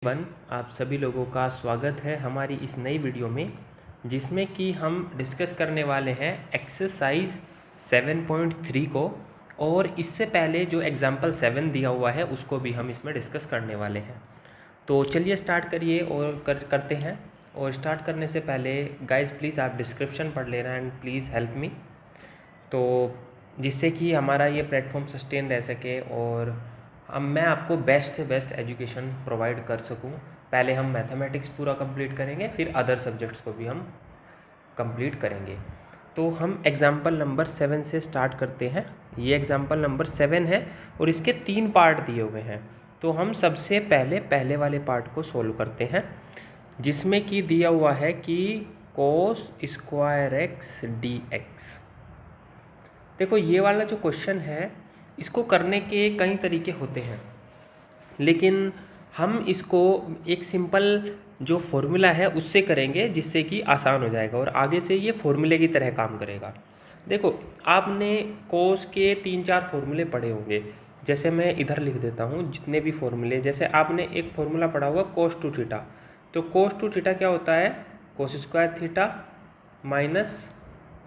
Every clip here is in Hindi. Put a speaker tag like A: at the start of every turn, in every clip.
A: आप सभी लोगों का स्वागत है हमारी इस नई वीडियो में, जिसमें कि हम डिस्कस करने वाले हैं एक्सरसाइज 7.3 को। और इससे पहले जो एग्जाम्पल 7 दिया हुआ है उसको भी हम इसमें डिस्कस करने वाले हैं। तो चलिए स्टार्ट करिए और करते हैं। और स्टार्ट करने से पहले गाइस प्लीज़ आप डिस्क्रिप्शन पढ़ लेना एंड प्लीज़ हेल्प मी, तो जिससे कि हमारा ये प्लेटफॉर्म सस्टेन रह सके और मैं आपको बेस्ट से बेस्ट एजुकेशन प्रोवाइड कर सकूं। पहले हम मैथमेटिक्स पूरा कंप्लीट करेंगे, फिर अदर सब्जेक्ट्स को भी हम कंप्लीट करेंगे। तो हम एग्ज़ाम्पल नंबर 7 से स्टार्ट करते हैं। ये एग्ज़ाम्पल नंबर 7 है और इसके 3 पार्ट दिए हुए हैं। तो हम सबसे पहले वाले पार्ट को सोल्व करते हैं, जिसमें कि दिया हुआ है कि कोस स्क्वायर एक्स डी एक्स। देखो ये वाला जो क्वेश्चन है, इसको करने के कई तरीके होते हैं, लेकिन हम इसको एक सिंपल जो फॉर्मूला है उससे करेंगे, जिससे कि आसान हो जाएगा और आगे से ये फॉर्मूले की तरह काम करेगा। देखो आपने कोस के 3-4 फॉर्मूले पढ़े होंगे। जैसे मैं इधर लिख देता हूँ जितने भी फॉर्मूले। जैसे आपने एक फॉर्मूला पढ़ा होगा कोस टू थीटा। तो कोस टू थीटा क्या होता है? Cos square theta minus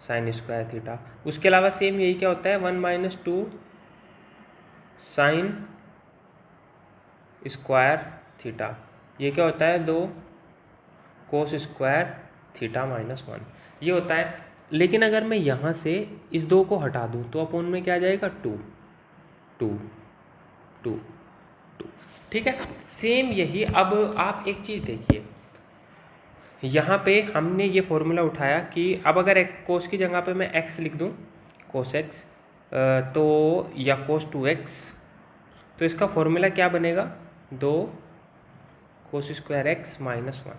A: sine square theta. उसके अलावा सेम यही क्या होता है? 1 - 2 साइन स्क्वायर थीटा। ये क्या होता है? 2 कोस स्क्वायर थीटा माइनस 1 ये होता है। लेकिन अगर मैं यहाँ से इस 2 को हटा दूँ तो अपोन में क्या आ जाएगा? 2 2 2 2। ठीक है, सेम यही। अब आप एक चीज़ देखिए, यहाँ पे हमने ये फॉर्मूला उठाया कि अब अगर कोस की जगह पे मैं x लिख दूँ, कोस x, तो या कोस 2x, तो इसका फॉर्मूला क्या बनेगा? 2 कोस स्क्वायर x माइनस 1।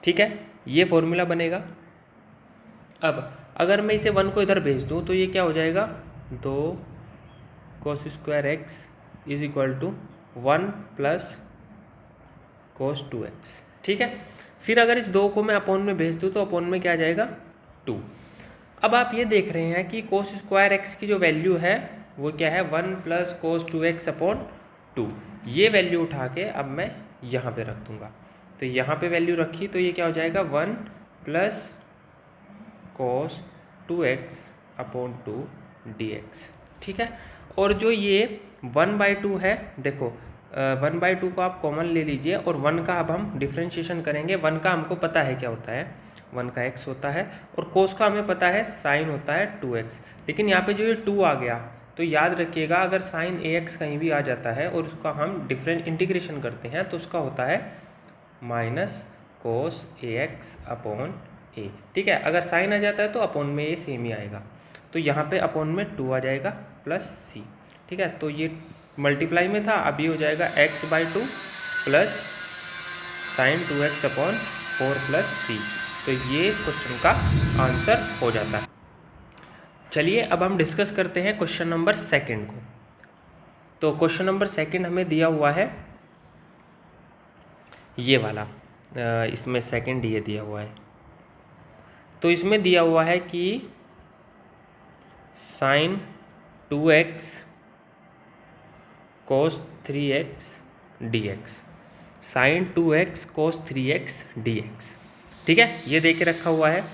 A: ठीक है, ये फॉर्मूला बनेगा। अब अगर मैं इसे 1 को इधर भेज दूँ तो ये क्या हो जाएगा? 2 cos square x is equal to 1 plus cos 2x। ठीक है, फिर अगर इस 2 को मैं अपोन में भेज दूँ तो अपोन में क्या आ जाएगा? 2। अब आप ये देख रहे हैं कि कोस स्क्वायर एक्स की जो वैल्यू है वो क्या है? 1 प्लस कोस 2x अपॉन 2। ये वैल्यू उठा के अब मैं यहाँ पे रख दूँगा। तो यहाँ पे वैल्यू रखी तो ये क्या हो जाएगा? 1 plus cos 2x upon 2 dx। ठीक है, और जो ये 1/2 है, देखो 1/2 को आप कॉमन ले लीजिए और 1 का अब हम डिफ्रेंशिएशन करेंगे। 1 का हमको पता है क्या होता है, 1 का x होता है, और कोस का हमें पता है साइन होता है 2x। लेकिन यहाँ पे जो ये 2 आ गया तो याद रखिएगा, अगर साइन ax कहीं भी आ जाता है और उसका हम डिफरेंट इंटीग्रेशन करते हैं तो उसका होता है minus cos ax upon a। ठीक है, अगर साइन आ जाता है तो अपॉन में ये सेम ही आएगा। तो यहाँ पे अपॉन में 2 आ जाएगा प्लस c। ठीक है, तो ये मल्टीप्लाई में था, अब ये हो जाएगा x/2 plus sign 2x upon 4 plus c। तो ये इस क्वेश्चन का आंसर हो जाता है। चलिए अब हम डिस्कस करते हैं क्वेश्चन नंबर 2 को। तो क्वेश्चन नंबर 2 हमें दिया हुआ है ये वाला, इसमें सेकंड ये दिया हुआ है। तो इसमें दिया हुआ है कि साइन 2x कोस 3x dx, साइन 2x कोस 3x dx। ठीक है, ये दे के रखा हुआ है।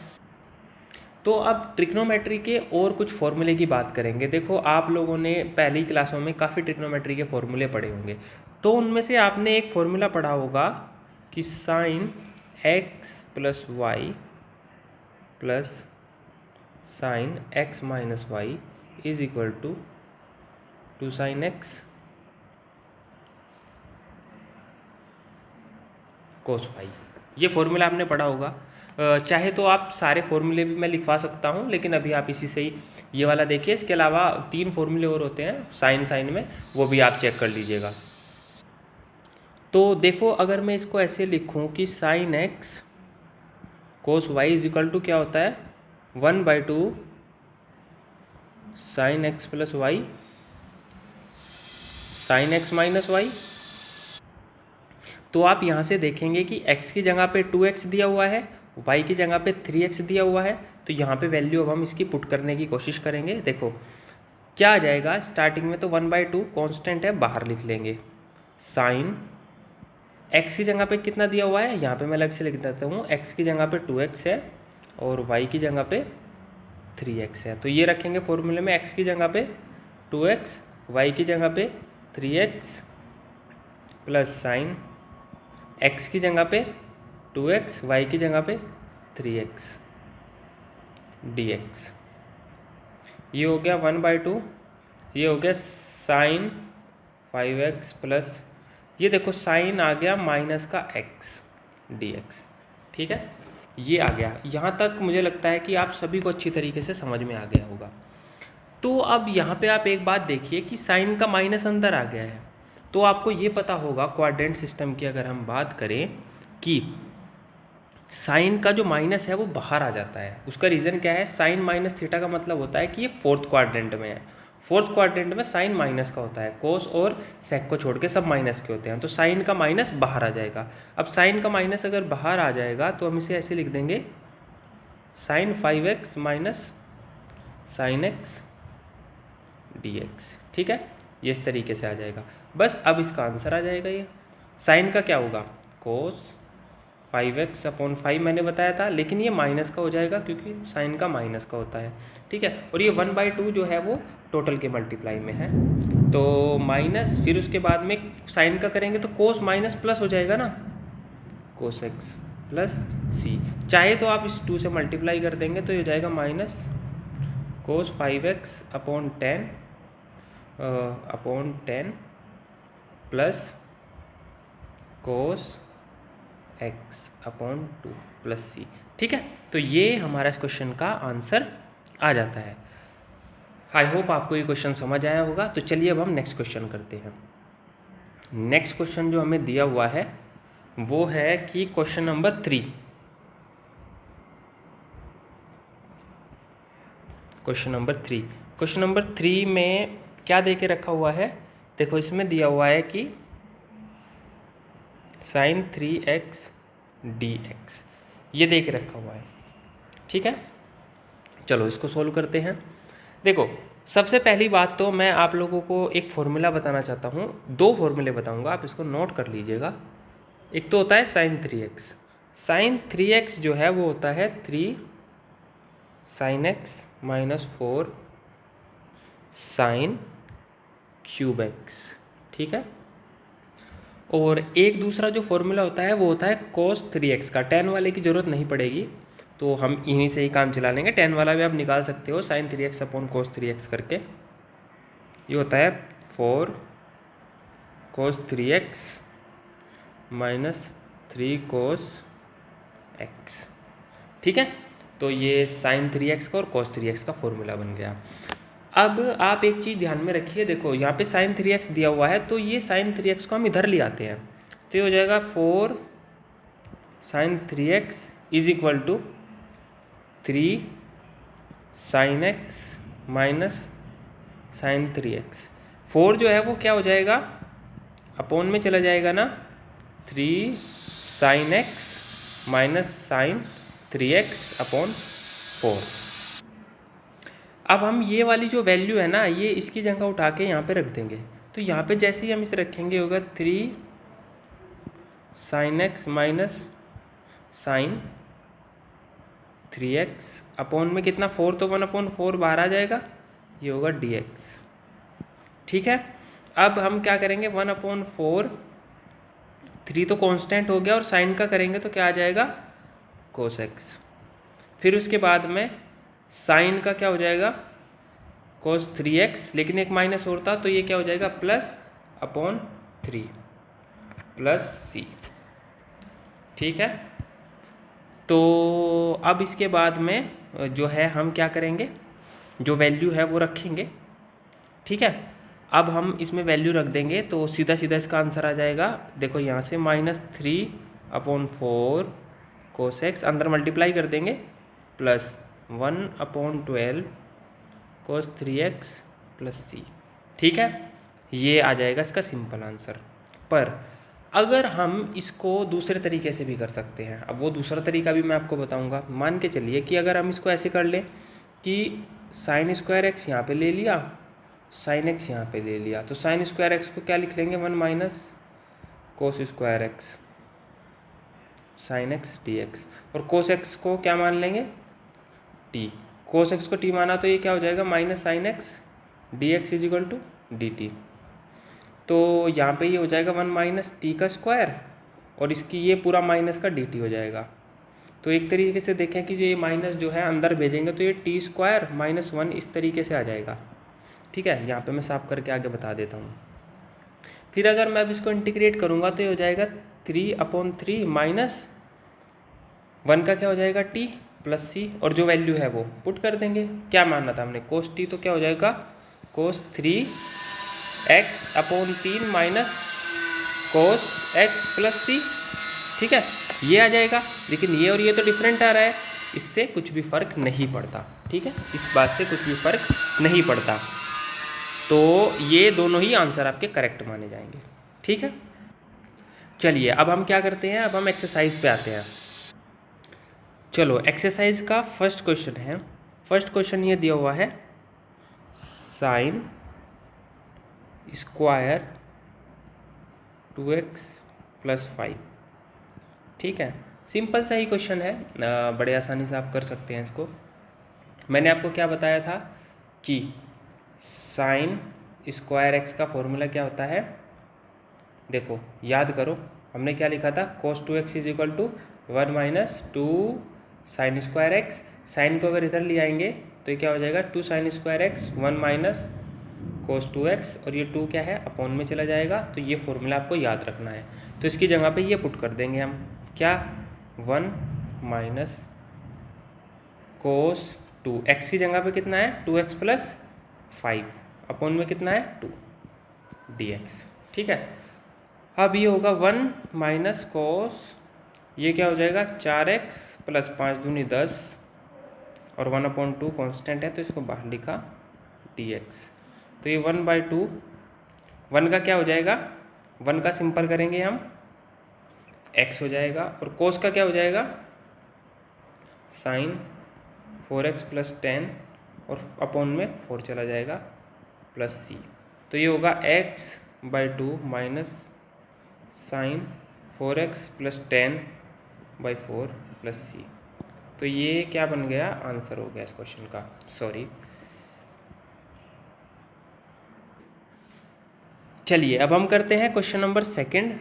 A: तो अब ट्रिग्नोमेट्री के और कुछ फॉर्मूले की बात करेंगे। देखो आप लोगों ने पहली क्लासों में काफ़ी ट्रिग्नोमेट्री के फॉर्मूले पढ़े होंगे, तो उनमें से आपने एक फॉर्मूला पढ़ा होगा कि sine x plus y plus sine x minus y is equal to sine x cos y. ये फॉर्मूला आपने पढ़ा होगा। चाहे तो आप सारे फॉर्मूले भी मैं लिखवा सकता हूँ, लेकिन अभी आप इसी से ही ये वाला देखिए। इसके अलावा 3 फॉर्मूले और होते हैं साइन में, वो भी आप चेक कर लीजिएगा। तो देखो अगर मैं इसको ऐसे लिखूँ कि sine x cos y is equal to क्या होता है? 1/2 sine x plus y sine x minus y. तो आप यहाँ से देखेंगे कि x की जगह पे 2x दिया हुआ है, y की जगह पे 3x दिया हुआ है। तो यहाँ पे वैल्यू अब हम इसकी पुट करने की कोशिश करेंगे। देखो क्या आ जाएगा? स्टार्टिंग में तो 1/2 कांस्टेंट है, बाहर लिख लेंगे। साइन एक्स की जगह पे कितना दिया हुआ है, यहाँ पे मैं अलग से लिख देता हूँ, एक्स की जगह पे 2x है और वाई की जगह पे 3x है। तो ये रखेंगे फॉर्मूले में, एक्स की जगह पे 2x, वाई की जगह पे 3x प्लस साइन एक्स की जगह पे 2x, वाई की जगह पे 3x dx। ये हो गया 1/2, ये हो गया साइन 5x प्लस, ये देखो साइन आ गया माइनस का x dx। ठीक है, ये आ गया। यहाँ तक मुझे लगता है कि आप सभी को अच्छी तरीके से समझ में आ गया होगा। तो अब यहाँ पे आप एक बात देखिए कि साइन का माइनस अंदर आ गया है, तो आपको ये पता होगा क्वाड्रेंट सिस्टम की अगर हम बात करें कि साइन का जो माइनस है वो बाहर आ जाता है। उसका रीज़न क्या है, साइन माइनस थीटा का मतलब होता है कि ये फोर्थ क्वाड्रेंट में है। फोर्थ क्वाड्रेंट में साइन माइनस का होता है, कोस और सेक को छोड़ के सब माइनस के होते हैं, तो साइन का माइनस बाहर आ जाएगा। अब साइन का माइनस अगर बाहर आ जाएगा तो हम इसे ऐसे लिख देंगे, sine 5x minus sine x dx। ठीक है, ये इस तरीके से आ जाएगा। बस अब इसका आंसर आ जाएगा। ये साइन का क्या होगा, कोस 5x/5 मैंने बताया था, लेकिन ये माइनस का हो जाएगा क्योंकि साइन का माइनस का होता है। ठीक है, और ये 1/2 जो है वो टोटल के मल्टीप्लाई में है, तो माइनस, फिर उसके बाद में साइन का करेंगे तो कोस माइनस प्लस हो जाएगा ना, कोस x प्लस सी। चाहे तो आप इस 2 से मल्टीप्लाई कर देंगे तो ये हो जाएगा minus cos 5x/10 plus cos x/2 plus C. ठीक है, तो ये हमारा इस क्वेश्चन का आंसर आ जाता है। आई होप आपको ये क्वेश्चन समझ आया होगा। तो चलिए अब हम नेक्स्ट क्वेश्चन करते हैं। नेक्स्ट क्वेश्चन जो हमें दिया हुआ है वो है कि क्वेश्चन नंबर 3। क्वेश्चन नंबर 3 में क्या दे के रखा हुआ है, देखो इसमें दिया हुआ है कि साइन 3x dx, ये दे के रखा हुआ है। ठीक है, चलो इसको सोल्व करते हैं। देखो सबसे पहली बात तो मैं आप लोगों को एक फॉर्मूला बताना चाहता हूँ, 2 फॉर्मूले बताऊँगा, आप इसको नोट कर लीजिएगा। एक तो होता है साइन 3x, साइन 3x जो है वो होता है 3 sine x minus 4 sine cube x। ठीक है, और एक दूसरा जो फॉर्मूला होता है वो होता है cos 3x का। tan वाले की ज़रूरत नहीं पड़ेगी, तो हम इन्हीं से ही काम चला लेंगे। tan वाला भी आप निकाल सकते हो, साइन 3x/cos 3x करके। ये होता है 4 cos 3x minus 3 cos x। ठीक है, तो ये साइन 3x का और cos 3x का फॉर्मूला बन गया। अब आप एक चीज़ ध्यान में रखिए, देखो यहाँ पे साइन 3x दिया हुआ है, तो ये साइन 3x को हम इधर ले आते हैं, तो ये हो जाएगा 4 sine 3x is equal to 3 sine x minus sine 3x। 4 जो है वो क्या हो जाएगा, अपोन में चला जाएगा ना, 3 sine x minus sign 3x/4। अब हम ये वाली जो वैल्यू है ना, ये इसकी जगह उठा के यहाँ पे रख देंगे, तो यहाँ पे जैसे ही हम इसे रखेंगे होगा 3 sine x minus sine 3x/, में कितना 4, तो 1/4 बाहर आ जाएगा, ये होगा dx। ठीक है, अब हम क्या करेंगे, 1/4, 3 तो कांस्टेंट हो गया, और साइन का करेंगे तो क्या आ जाएगा, cos x। फिर उसके बाद में साइन का क्या हो जाएगा, cos 3x, लेकिन एक माइनस और था, तो ये क्या हो जाएगा, +/3 प्लस सी। ठीक है, तो अब इसके बाद में जो है हम क्या करेंगे, जो वैल्यू है वो रखेंगे। ठीक है, अब हम इसमें वैल्यू रख देंगे तो सीधा सीधा इसका आंसर आ जाएगा। देखो यहाँ से -3/4 cos x, अंदर मल्टीप्लाई कर देंगे, plus 1/12 cos 3x plus C. ठीक है, ये आ जाएगा इसका सिंपल आंसर। पर अगर हम इसको दूसरे तरीके से भी कर सकते हैं, अब वो दूसरा तरीका भी मैं आपको बताऊंगा। मान के चलिए कि अगर हम इसको ऐसे कर लें कि साइन स्क्वायर एक्स यहाँ पे ले लिया, साइन एक्स यहाँ पे ले लिया, तो साइन स्क्वायर एक्स को क्या लिख लेंगे, 1 minus cos square x sine x d x, और कोस एक्स को क्या मान लेंगे टी, कोस एक्स को टी माना तो ये क्या हो जाएगा minus sine x d x is equal to d t. तो यहाँ पे ये हो जाएगा 1 माइनस टी का स्क्वायर और इसकी ये पूरा माइनस का डी टी हो जाएगा। तो एक तरीके से देखें कि ये माइनस जो है अंदर भेजेंगे तो ये टी स्क्वायर माइनस 1 इस तरीके से आ जाएगा। ठीक है, यहाँ पे मैं साफ करके आगे बता देता हूँ। फिर अगर मैं अब इसको इंटीग्रेट करूँगा तो ये हो जाएगा 3/3 माइनस 1 का क्या हो जाएगा टी प्लस सी, और जो वैल्यू है वो पुट कर देंगे। क्या मानना था हमने कोस टी, तो क्या हो जाएगा cos 3x/3 minus cos x plus C. ठीक है, ये आ जाएगा, लेकिन ये और ये तो डिफरेंट आ रहा है, इससे कुछ भी फ़र्क नहीं पड़ता। ठीक है, इस बात से कुछ भी फ़र्क नहीं पड़ता, तो ये दोनों ही आंसर आपके करेक्ट माने जाएंगे। ठीक है, चलिए अब हम क्या करते हैं, अब हम एक्सरसाइज पे आते हैं। चलो एक्सरसाइज का फर्स्ट क्वेश्चन है। फर्स्ट क्वेश्चन ये दिया हुआ है साइन स्क्वायर 2x + 5। ठीक है, सिंपल सा ही क्वेश्चन है, बड़े आसानी से आप कर सकते हैं इसको। मैंने आपको क्या बताया था कि साइन स्क्वायर एक्स का फॉर्मूला क्या होता है, देखो याद करो, हमने क्या लिखा था cos 2x is equal to 1 minus 2 sine square x. Sine को अगर इधर ले आएंगे तो ये क्या हो जाएगा 2 sine square x 1 minus cos 2x, और ये 2 क्या है अपॉन में चला जाएगा। तो ये फॉर्मूला आपको याद रखना है, तो इसकी जगह पे ये पुट कर देंगे हम, क्या 1 माइनस cos 2 x की जगह पे कितना है 2x + 5 अपॉन में कितना है 2 dx। ठीक है, अब ये होगा 1 माइनस cos, ये क्या हो जाएगा 4x + 5 दूनी 10, और 1/2 कांस्टेंट है तो इसको बाहर लिखा dx। तो ये 1/2, 1 का क्या हो जाएगा 1 का सिंपल करेंगे हम x हो जाएगा, और cos का क्या हो जाएगा साइन 4x + 10 और अपॉन में 4 चला जाएगा प्लस c। तो ये होगा x/2 minus sign 4x + 10/4 plus c। तो ये क्या बन गया आंसर हो गया इस क्वेश्चन का, सॉरी। चलिए अब हम करते हैं क्वेश्चन नंबर सेकंड।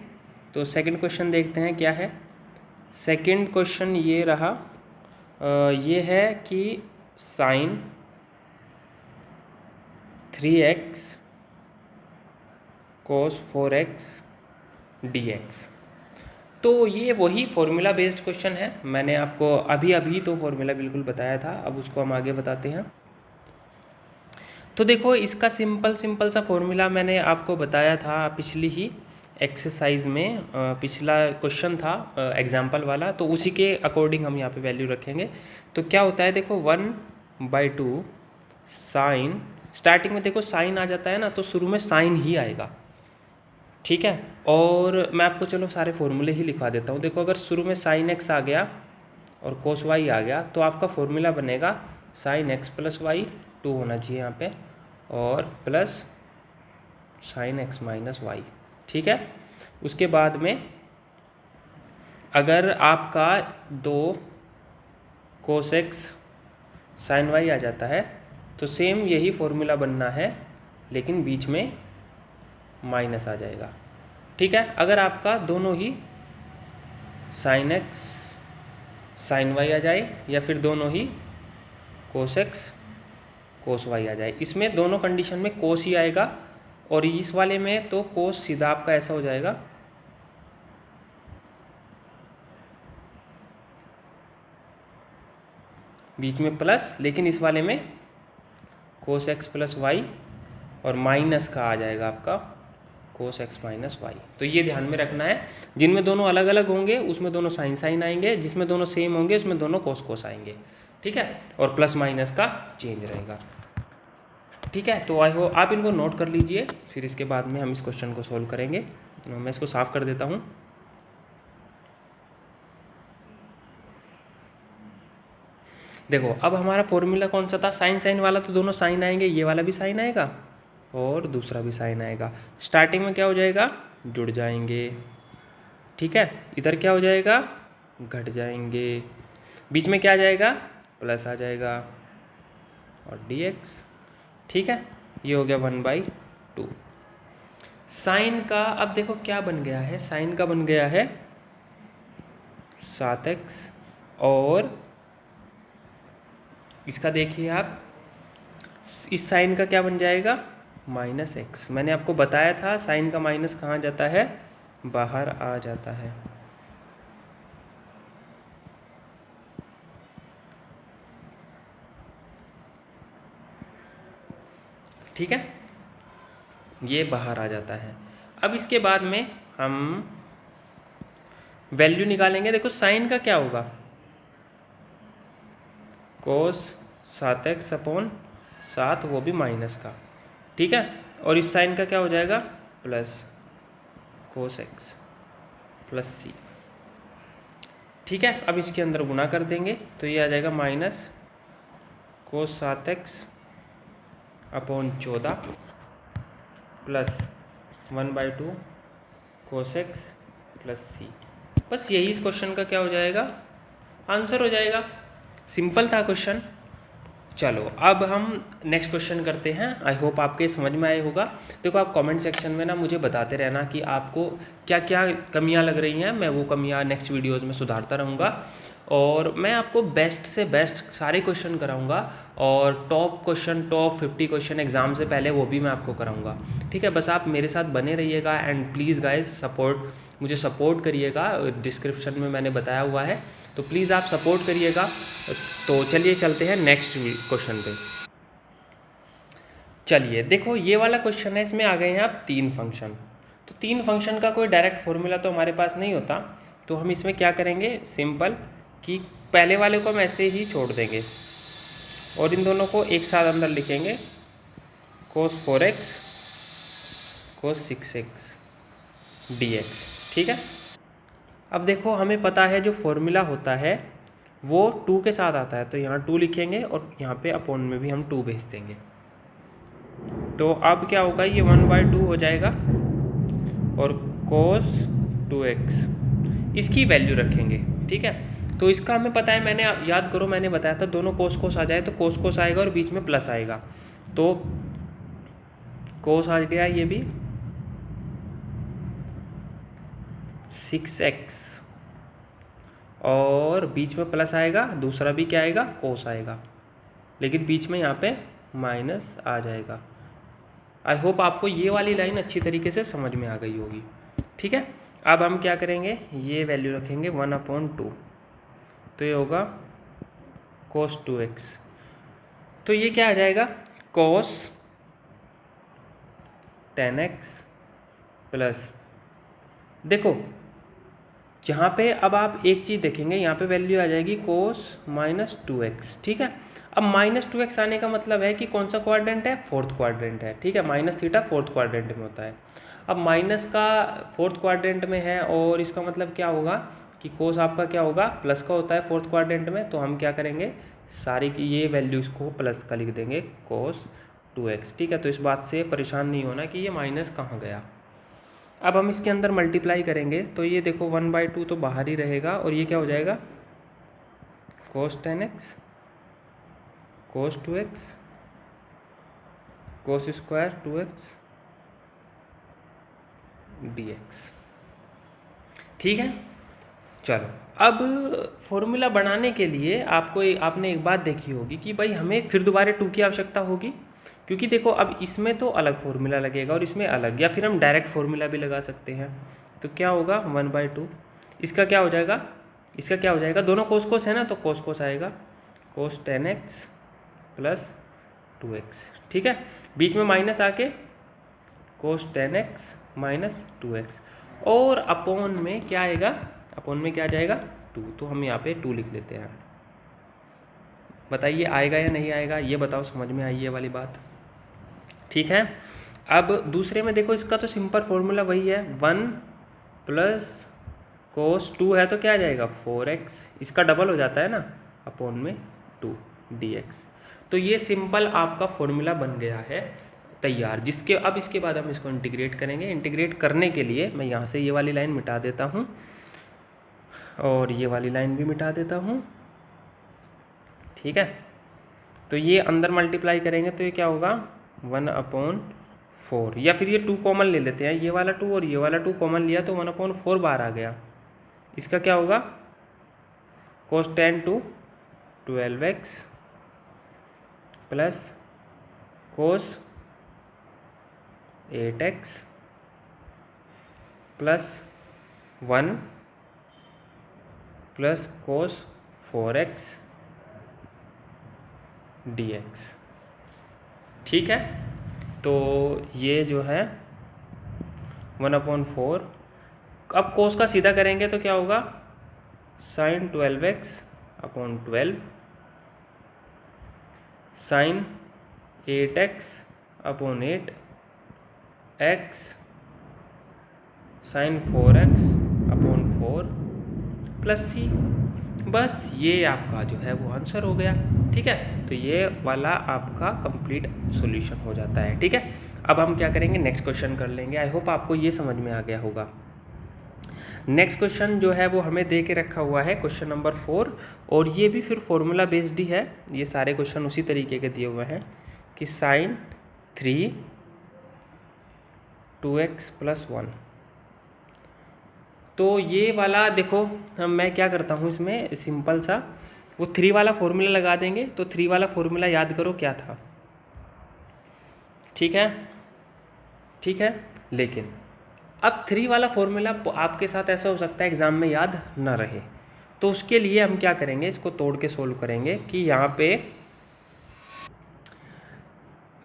A: तो सेकंड क्वेश्चन देखते हैं क्या है। सेकंड क्वेश्चन ये रहा, ये है कि sign 3x cos 4x dx। तो ये वही फॉर्मूला बेस्ड क्वेश्चन है, मैंने आपको अभी तो फॉर्मूला बिल्कुल बताया था, अब उसको हम आगे बताते हैं। तो देखो इसका सिंपल सा फॉर्मूला मैंने आपको बताया था पिछली ही एक्सरसाइज में, पिछला क्वेश्चन था एग्जाम्पल वाला, तो उसी के अकॉर्डिंग हम यहाँ पे वैल्यू रखेंगे। तो क्या होता है देखो 1/2 साइन, स्टार्टिंग में देखो साइन आ जाता है ना, तो शुरू में साइन ही आएगा। ठीक है, और मैं आपको चलो सारे फॉर्मूले ही लिखवा देता हूँ। देखो अगर शुरू में साइन एक्स आ गया और cos y आ गया तो आपका फॉर्मूला बनेगा साइन x + y 2 होना चाहिए यहाँ पे, और प्लस साइन x - y। ठीक है, उसके बाद में अगर आपका 2 cos x sin y आ जाता है तो सेम यही फॉर्मूला बनना है, लेकिन बीच में माइनस आ जाएगा। ठीक है, अगर आपका दोनों ही साइन x साइन y आ जाए, या फिर दोनों ही cos x cos y आ जाए, इसमें दोनों कंडीशन में cos ही आएगा, और इस वाले में तो cos सीधा आपका ऐसा हो जाएगा बीच में प्लस, लेकिन इस वाले में cos x + y और माइनस का आ जाएगा आपका cos x - y। तो ये ध्यान में रखना है, जिनमें दोनों अलग अलग होंगे उसमें दोनों साइन आएंगे, जिसमें दोनों सेम होंगे उसमें दोनों cos आएंगे। ठीक है, और प्लस माइनस का चेंज रहेगा। ठीक है, तो आई होप आप इनको नोट कर लीजिए, फिर इसके बाद में हम इस क्वेश्चन को सॉल्व करेंगे। मैं इसको साफ कर देता हूँ। देखो अब हमारा फॉर्मूला कौन सा था, साइन वाला, तो दोनों साइन आएंगे, ये वाला भी साइन आएगा और दूसरा भी साइन आएगा। स्टार्टिंग में क्या हो जाएगा जुड़ जाएंगे, ठीक है, इधर क्या हो जाएगा, घट जाएंगे, बीच में क्या आ जाएगा, प्लस आ जाएगा और dx। ठीक है, ये हो गया 1/2। साइन का अब देखो क्या बन गया है, साइन का बन गया है 7x और इसका देखिए आप, इस साइन का क्या बन जाएगा, -x। मैंने आपको बताया था साइन का माइनस कहाँ जाता है, बाहर आ जाता है। ठीक है, ये बाहर आ जाता है। अब इसके बाद में हम वैल्यू निकालेंगे। देखो साइन का क्या होगा, कोस 7x/7, वो भी माइनस का। ठीक है, और इस साइन का क्या हो जाएगा, plus cos x plus c। ठीक है, अब इसके अंदर गुना कर देंगे तो ये आ जाएगा माइनस कोस 7x/14 प्लस 1/2 कोस x प्लस c। बस यही इस क्वेश्चन का क्या हो जाएगा, आंसर हो जाएगा। सिंपल था क्वेश्चन। चलो अब हम नेक्स्ट क्वेश्चन करते हैं। आई होप आपके समझ में आया होगा। देखो आप कमेंट सेक्शन में ना मुझे बताते रहना कि आपको क्या क्या कमियां लग रही हैं, मैं वो कमियां नेक्स्ट वीडियोस में सुधारता रहूँगा और मैं आपको बेस्ट से बेस्ट सारे क्वेश्चन कराऊंगा और टॉप 50 क्वेश्चन एग्ज़ाम से पहले वो भी मैं आपको कराऊंगा। ठीक है, बस आप मेरे साथ बने रहिएगा एंड प्लीज़ गाइस मुझे सपोर्ट करिएगा। डिस्क्रिप्शन में मैंने बताया हुआ है, तो प्लीज़ आप सपोर्ट करिएगा। तो चलिए चलते हैं नेक्स्ट क्वेश्चन पे। चलिए देखो ये वाला क्वेश्चन है, इसमें आ गए हैं आप 3 फंक्शन। तो 3 फंक्शन का कोई डायरेक्ट फॉर्मूला तो हमारे पास नहीं होता, तो हम इसमें क्या करेंगे, सिंपल कि पहले वाले को हम ऐसे ही छोड़ देंगे और इन दोनों को एक साथ अंदर लिखेंगे, cos 4x cos 6x dx। ठीक है, अब देखो हमें पता है जो फॉर्मूला होता है वो 2 के साथ आता है, तो यहाँ 2 लिखेंगे और यहाँ पे अपॉन में भी हम 2 भेज देंगे। तो अब क्या होगा, ये 1/2 हो जाएगा और cos 2x इसकी वैल्यू रखेंगे। ठीक है, तो इसका हमें पता है, मैंने याद करो मैंने बताया था दोनों कोस आ जाए तो कोस आएगा और बीच में प्लस आएगा, तो कोस आ गया ये भी 6x और बीच में प्लस आएगा, दूसरा भी क्या आएगा, कोस आएगा, लेकिन बीच में यहाँ पे माइनस आ जाएगा। आई होप आपको ये वाली लाइन अच्छी तरीके से समझ में आ गई होगी। ठीक है, अब हम क्या करेंगे, ये वैल्यू रखेंगे 1/2, तो ये होगा cos 2x। तो ये क्या आ जाएगा, cos 10x प्लस, देखो यहाँ पे अब आप एक चीज़ देखेंगे, यहाँ पे वैल्यू आ जाएगी cos -2x। ठीक है, अब -2x आने का मतलब है कि कौन सा क्वाड्रेंट है, 4th क्वाड्रेंट है। ठीक है, माइनस थीटा 4th क्वाड्रेंट में होता है। अब माइनस का 4th क्वाड्रेंट में है और इसका मतलब क्या होगा कि कोस आपका क्या होगा, प्लस का होता है 4th क्वाड्रेंट में, तो हम क्या करेंगे, सारी की ये वैल्यू इसको प्लस का लिख देंगे cos 2x। ठीक है, तो इस बात से परेशान नहीं होना कि ये माइनस कहाँ गया। अब हम इसके अंदर मल्टीप्लाई करेंगे तो ये देखो 1/2 तो बाहर ही रहेगा और ये क्या हो जाएगा, cos 10x cos 2x cos square 2x dx। ठीक है, चलो अब फॉर्मूला बनाने के लिए आपने एक बात देखी होगी कि भाई हमें फिर दोबारा 2 की आवश्यकता होगी, क्योंकि देखो अब इसमें तो अलग फॉर्मूला लगेगा और इसमें अलग, या फिर हम डायरेक्ट फॉर्मूला भी लगा सकते हैं। तो क्या होगा 1/2, इसका क्या हो जाएगा, इसका क्या हो जाएगा, दोनों कोस है ना, तो कोस आएगा cos 10x प्लस 2x। ठीक है, बीच में माइनस आके cos 10x माइनस 2x और अपॉन में क्या आएगा, अपॉन में क्या आ जाएगा 2, तो हम यहाँ पे 2 लिख लेते हैं। बताइए आएगा या नहीं आएगा, ये बताओ, समझ में आई ये वाली बात। ठीक है, अब दूसरे में देखो, इसका तो सिंपल फॉर्मूला वही है, 1 प्लस cos 2 है तो क्या आ जाएगा 4x, इसका डबल हो जाता है ना, अपॉन में 2 dx। तो ये सिंपल आपका फॉर्मूला बन गया है तैयार। जिसके अब इसके बाद हम इसको इंटीग्रेट करेंगे। इंटीग्रेट करने के लिए मैं यहाँ से ये वाली लाइन मिटा देता हूँ और ये वाली लाइन भी मिटा देता हूँ, ठीक है। तो ये अंदर मल्टीप्लाई करेंगे तो ये क्या होगा 1/4, या फिर ये 2 कॉमन ले लेते हैं, ये वाला 2 और ये वाला 2 कॉमन लिया तो 1/4 बार आ गया। इसका क्या होगा cos 10 to 12x plus cos 8x plus 1 plus cos 4x dx, ठीक है। तो ये जो है 1/4, अब cos का सीधा करेंगे तो क्या होगा sin 12x/12 sin 8x/8 x sin 4x/4 plus c। बस ये आपका जो है वो आंसर हो गया, ठीक है। तो ये वाला आपका कंप्लीट सॉल्यूशन हो जाता है, ठीक है। अब हम क्या करेंगे, नेक्स्ट क्वेश्चन कर लेंगे। आई होप आपको ये समझ में आ गया होगा। नेक्स्ट क्वेश्चन जो है वो हमें दे के रखा हुआ है क्वेश्चन नंबर 4, और ये भी फिर फॉर्मूला बेस्ड ही है। ये सारे क्वेश्चन उसी तरीके के दिए हुए हैं कि sin 3 2x + 1। तो ये वाला देखो मैं क्या करता हूँ इसमें सिंपल सा, वो 3 वाला फॉर्मूला लगा देंगे। तो 3 वाला फॉर्मूला याद करो क्या था, ठीक है, ठीक है। लेकिन अब 3 वाला फॉर्मूला आपके साथ ऐसा हो सकता है एग्ज़ाम में याद ना रहे, तो उसके लिए हम क्या करेंगे, इसको तोड़ के सोल्व करेंगे कि यहाँ पे,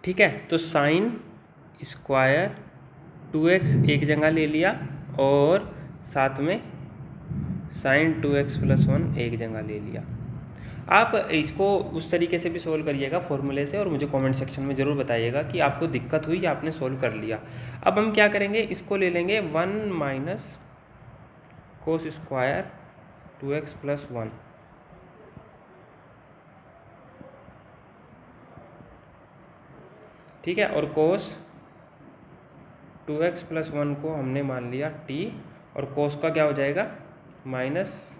A: ठीक है। तो sin स्क्वायर 2x एक जगह ले लिया और साथ में sin 2x + 1 एक जगह ले लिया। आप इसको उस तरीके से भी सोल्व करिएगा फॉर्मूले से, और मुझे कमेंट सेक्शन में ज़रूर बताइएगा कि आपको दिक्कत हुई या आपने सोल्व कर लिया। अब हम क्या करेंगे, इसको ले लेंगे 1 - cos स्क्वायर 2x + 1, ठीक है। और cos 2x + 1 को हमने मान लिया t, और cos का क्या हो जाएगा minus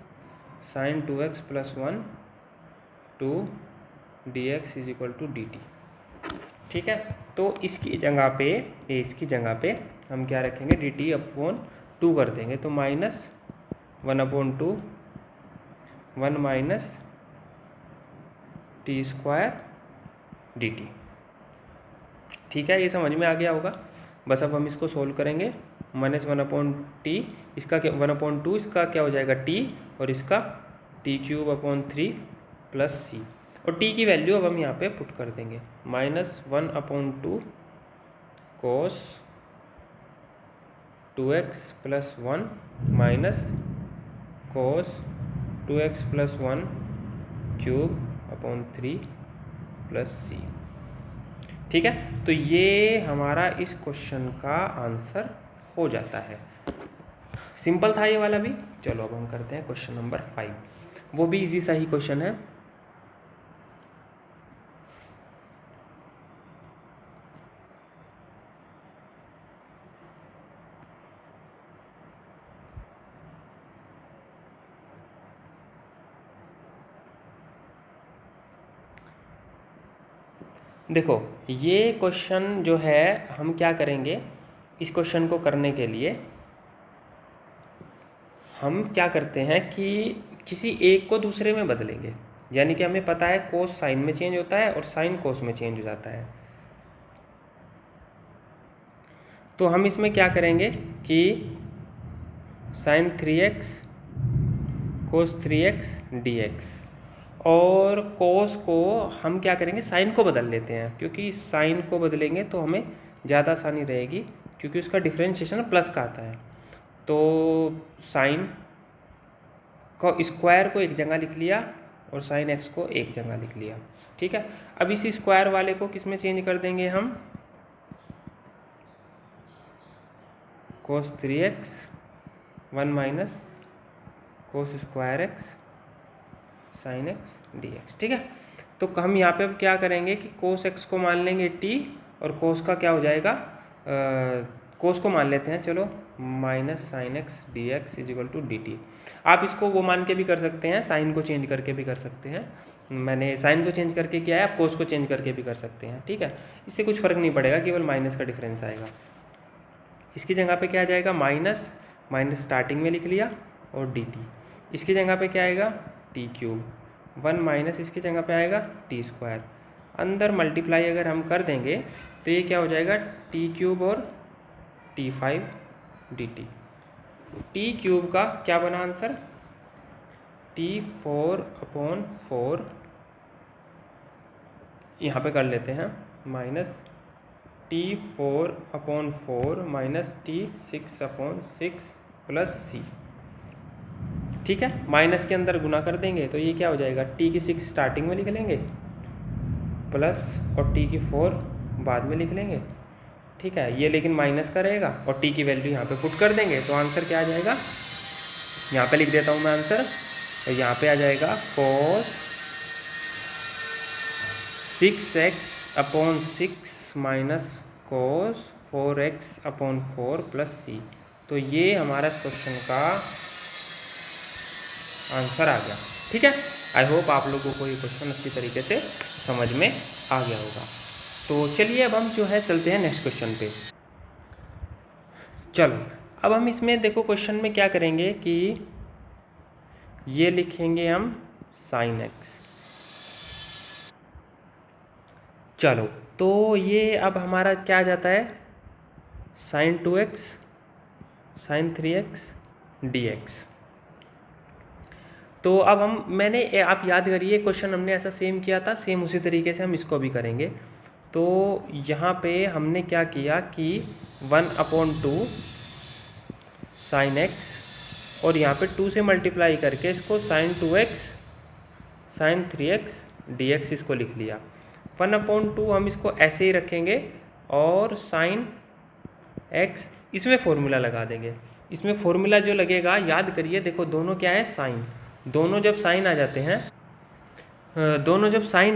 A: sin 2x + 1 2 dx = dt, ठीक है। तो इसकी जगह पे हम क्या रखेंगे, dt/2 कर देंगे। तो -1/2 1 - t² dt, ठीक है। ये समझ में आ गया होगा। बस अब हम इसको सोल्व करेंगे। -1/t, इसका क्या 1/2, इसका क्या हो जाएगा t, और इसका t³ + c, और t की वैल्यू अब हम यहाँ पे पुट कर देंगे। -1/2 cos 2x + 1 minus cos 2x + 1 ³ 3 + c, ठीक है। तो ये हमारा इस क्वेश्चन का आंसर हो जाता है। सिंपल था ये वाला भी। चलो अब हम करते हैं क्वेश्चन नंबर 5, वो भी इजी सा ही क्वेश्चन है। देखो ये क्वेश्चन जो है हम क्या करेंगे, इस क्वेश्चन को करने के लिए हम क्या करते हैं कि किसी एक को दूसरे में बदलेंगे। यानी कि हमें पता है कोस साइन में चेंज होता है और साइन कोस में चेंज हो जाता है। तो हम इसमें क्या करेंगे कि sin 3x cos 3x dx, और कोस को हम क्या करेंगे, साइन को बदल लेते हैं, क्योंकि साइन को बदलेंगे तो हमें ज़्यादा आसानी रहेगी, क्योंकि उसका डिफरेंशिएशन प्लस का आता है। तो साइन को स्क्वायर को एक जगह लिख लिया और साइन एक्स को एक जगह लिख लिया, ठीक है। अब इसी स्क्वायर वाले को किस में चेंज कर देंगे हम, cos 3x 1 minus cos square x sin x dx, ठीक है। तो हम यहाँ पे अब क्या करेंगे कि cos x को मान लेंगे t और कोस का क्या हो जाएगा, कोस को मान लेते हैं चलो, minus sine x d x is equal to d t. आप इसको वो मान के भी कर सकते हैं, साइन को चेंज करके भी कर सकते हैं। मैंने साइन को चेंज करके किया है, आप कोस को चेंज करके भी कर सकते हैं, ठीक है। इससे कुछ फ़र्क नहीं पड़ेगा, केवल माइनस का डिफरेंस आएगा। इसकी जगह पे क्या आ जाएगा, माइनस माइनस स्टार्टिंग में लिख लिया और डी टी। इसकी जगह पे क्या आएगा, टी क्यूब, 1 माइनस इसकी जगह पे आएगा टी स्क्वायर। अंदर मल्टीप्लाई अगर हम कर देंगे तो ये क्या हो जाएगा, टी क्यूब और T 5 D T. T cube का क्या बना आंसर, टी 4/4, यहाँ पे कर लेते हैं minus T 4/4 minus T 6/6 plus C, ठीक है। माइनस के अंदर गुना कर देंगे तो ये क्या हो जाएगा, टी की 6 स्टार्टिंग में लिख लेंगे प्लस और टी की 4 बाद में लिख लेंगे, ठीक है। ये लेकिन माइनस का रहेगा और टी की वैल्यू यहाँ पे पुट कर देंगे तो आंसर क्या आ जाएगा, यहाँ पे लिख देता हूँ मैं आंसर, तो यहाँ पे आ जाएगा cos 6x/6 minus cos 4x/4 plus C. तो ये हमारा इस क्वेश्चन का आंसर आ गया, ठीक है। आई होप आप लोगों को ये क्वेश्चन अच्छी तरीके से समझ में आ गया होगा। तो चलिए अब हम जो है चलते हैं नेक्स्ट क्वेश्चन पे। चलो अब हम इसमें देखो क्वेश्चन में क्या करेंगे कि ये लिखेंगे हम साइन एक्स। चलो तो ये अब हमारा क्या आ जाता है, sign 2x sign 3x dx। तो अब मैंने आप याद करिए क्वेश्चन हमने ऐसा सेम किया था, सेम उसी तरीके से हम इसको भी करेंगे। तो यहाँ पे हमने क्या किया कि 1/2 साइन एक्स और यहाँ पे 2 से मल्टीप्लाई करके इसको sign 2x sign 3x dx इसको लिख लिया। 1/2 हम इसको ऐसे ही रखेंगे और साइन x इसमें फॉर्मूला लगा देंगे। इसमें फॉर्मूला जो लगेगा याद करिए, देखो दोनों क्या है, साइन, दोनों जब साइन आ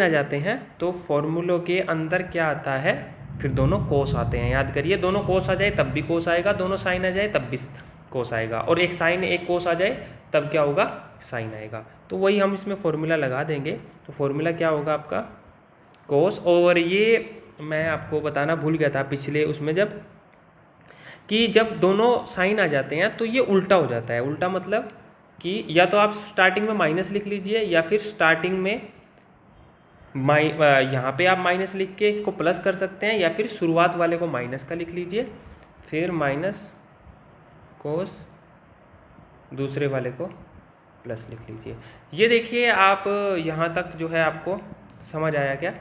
A: जाते हैं तो फॉर्मूलों के अंदर क्या आता है, फिर दोनों कोस आते हैं। याद करिए, दोनों कोस आ जाए तब भी कोस आएगा, दोनों साइन आ जाए तब भी कोस आएगा, और एक साइन एक कोस आ जाए तब क्या होगा, साइन आएगा। तो वही हम इसमें फॉर्मूला लगा देंगे। तो फॉर्मूला क्या होगा आपका, कोस। और ये मैं आपको बताना भूल गया था पिछले उसमें, जब दोनों साइन आ जाते हैं तो ये उल्टा हो जाता है। उल्टा मतलब कि या तो आप स्टार्टिंग में माइनस लिख लीजिए, या फिर स्टार्टिंग में यहाँ पे आप माइनस लिख के इसको प्लस कर सकते हैं, या फिर शुरुआत वाले को माइनस का लिख लीजिए, फिर माइनस कोस दूसरे वाले को प्लस लिख लीजिए। ये देखिए आप यहाँ तक जो है आपको समझ आया क्या,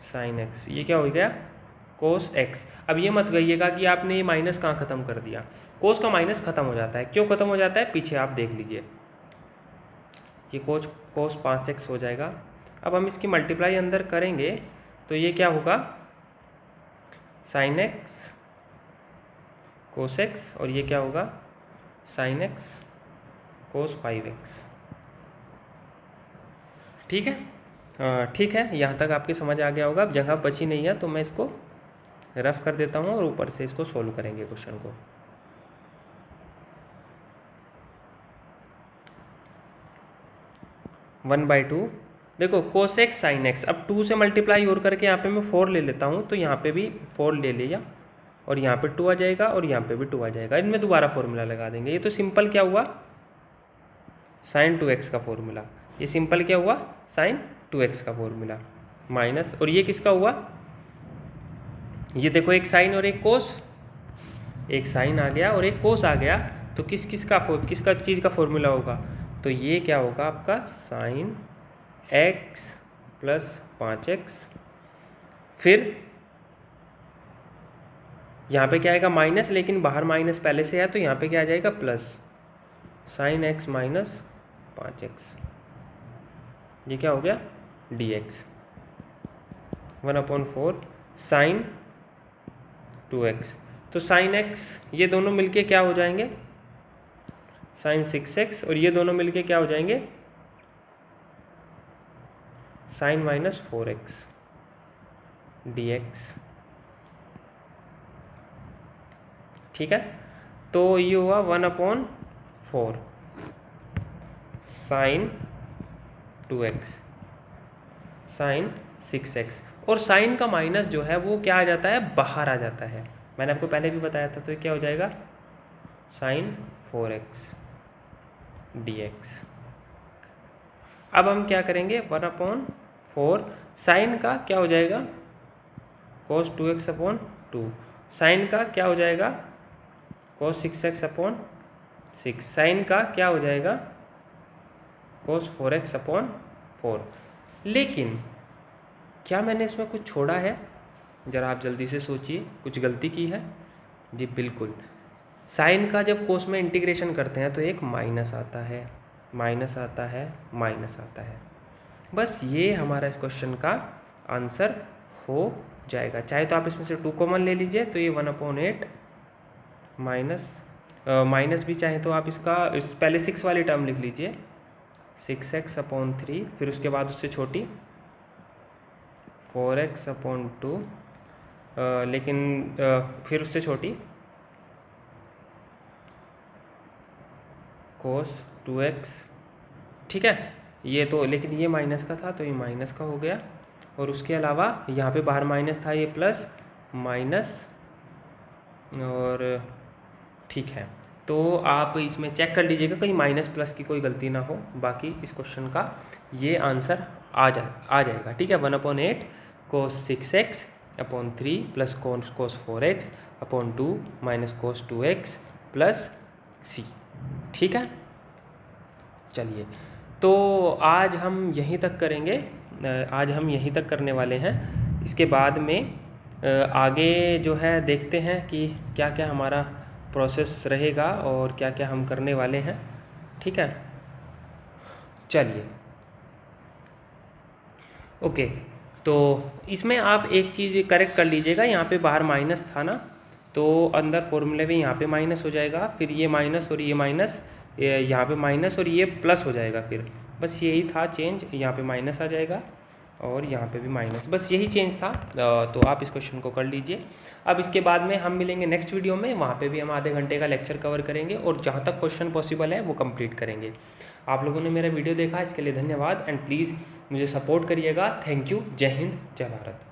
A: साइन एक्स ये क्या हो गया, कोस एक्स। अब ये मत कहिएगा कि आपने ये माइनस कहाँ ख़त्म कर दिया, कोस का माइनस ख़त्म हो जाता है। क्यों ख़त्म हो जाता है, पीछे आप देख लीजिए, ये कोस 5x हो जाएगा। अब हम इसकी मल्टीप्लाई अंदर करेंगे तो ये क्या होगा, साइन एक्स कोस एक्स, और ये क्या होगा, साइन एक्स कोस 5x, ठीक है। ठीक है, यहाँ तक आपकी समझ आ गया होगा। अब जगह बची नहीं है तो मैं इसको रफ कर देता हूँ और ऊपर से इसको सोल्व करेंगे क्वेश्चन को। वन बाई टू, देखो कोस एक्स साइन एक्स, अब 2 से मल्टीप्लाई और करके यहाँ पे मैं 4 ले लेता हूँ, तो यहाँ पे भी 4 ले लिया और यहाँ पे 2 आ जाएगा और यहाँ पे भी 2 आ जाएगा। इनमें दोबारा फॉर्मूला लगा देंगे। ये तो सिंपल क्या हुआ, साइन 2x का फॉर्मूला। ये सिंपल क्या हुआ, साइन 2x का फॉर्मूला माइनस, और ये किसका हुआ, ये देखो एक साइन और एक कोस, एक साइन आ गया और एक कोस आ गया, तो किसका चीज़ का फॉर्मूला होगा, तो ये क्या होगा आपका साइन x प्लस 5x, फिर यहाँ पे क्या आएगा माइनस, लेकिन बाहर माइनस पहले से है तो यहाँ पे क्या आ जाएगा plus, sine x minus 5x, ये क्या हो गया dx, 1/4 साइन 2x। तो साइन x ये दोनों मिलके क्या हो जाएंगे, साइन 6x, और ये दोनों मिलके क्या हो जाएंगे, साइन -4x dx। ठीक है, तो ये हुआ 1/4 साइन 2x साइन 6x। और साइन का माइनस जो है वो क्या आ जाता है, बाहर आ जाता है। मैंने आपको पहले भी बताया था, तो ये क्या हो जाएगा, साइन 4x dx। अब हम क्या करेंगे, 1/4 साइन का क्या हो जाएगा, cos 2x/2। साइन का क्या हो जाएगा, cos 6x/6। साइन का क्या हो जाएगा, cos 4x/4। लेकिन क्या मैंने इसमें कुछ छोड़ा है, ज़रा आप जल्दी से सोचिए, कुछ गलती की है? जी बिल्कुल। साइन का जब कोस में इंटीग्रेशन करते हैं तो एक माइनस आता है, माइनस आता है, माइनस आता है। बस ये हमारा इस क्वेश्चन का आंसर हो जाएगा। चाहे तो आप इसमें से 2 कॉमन ले लीजिए, तो ये 1/8 माइनस भी चाहे तो आप इसका पहले 6 वाली टर्म लिख लीजिए, 6x/3, फिर उसके बाद उससे छोटी 4x/2, लेकिन फिर उससे छोटी cos 2x। ठीक है, ये तो, लेकिन ये माइनस का था तो ये माइनस का हो गया। और उसके अलावा यहाँ पे बाहर माइनस था, ये प्लस माइनस। और ठीक है, तो आप इसमें चेक कर लीजिएगा कहीं माइनस प्लस की कोई गलती ना हो। बाकी इस क्वेश्चन का ये आंसर आ जाएगा। ठीक है, 1/8 cos 6x/3 plus cos 4x/2 minus cos 2x plus c। ठीक है, चलिए, तो आज हम यहीं तक करेंगे, आज हम यहीं तक करने वाले हैं। इसके बाद में आगे जो है देखते हैं कि क्या क्या हमारा प्रोसेस रहेगा और क्या क्या हम करने वाले हैं। ठीक है, चलिए, ओके। तो इसमें आप एक चीज़ करेक्ट कर लीजिएगा, यहाँ पे बाहर माइनस था ना, तो अंदर फॉर्मूले में यहाँ पे माइनस हो जाएगा, फिर ये माइनस और ये माइनस, यहाँ पे माइनस और ये प्लस हो जाएगा। फिर बस यही था चेंज, यहाँ पे माइनस आ जाएगा और यहाँ पे भी माइनस, बस यही चेंज था। तो आप इस क्वेश्चन को कर लीजिए। अब इसके बाद में हम मिलेंगे नेक्स्ट वीडियो में, वहाँ पे भी हम आधे घंटे का लेक्चर कवर करेंगे और जहाँ तक क्वेश्चन पॉसिबल है वो कंप्लीट करेंगे। आप लोगों ने मेरा वीडियो देखा, इसके लिए धन्यवाद एंड प्लीज़ मुझे सपोर्ट करिएगा। Thank you. जय हिंद, जय भारत।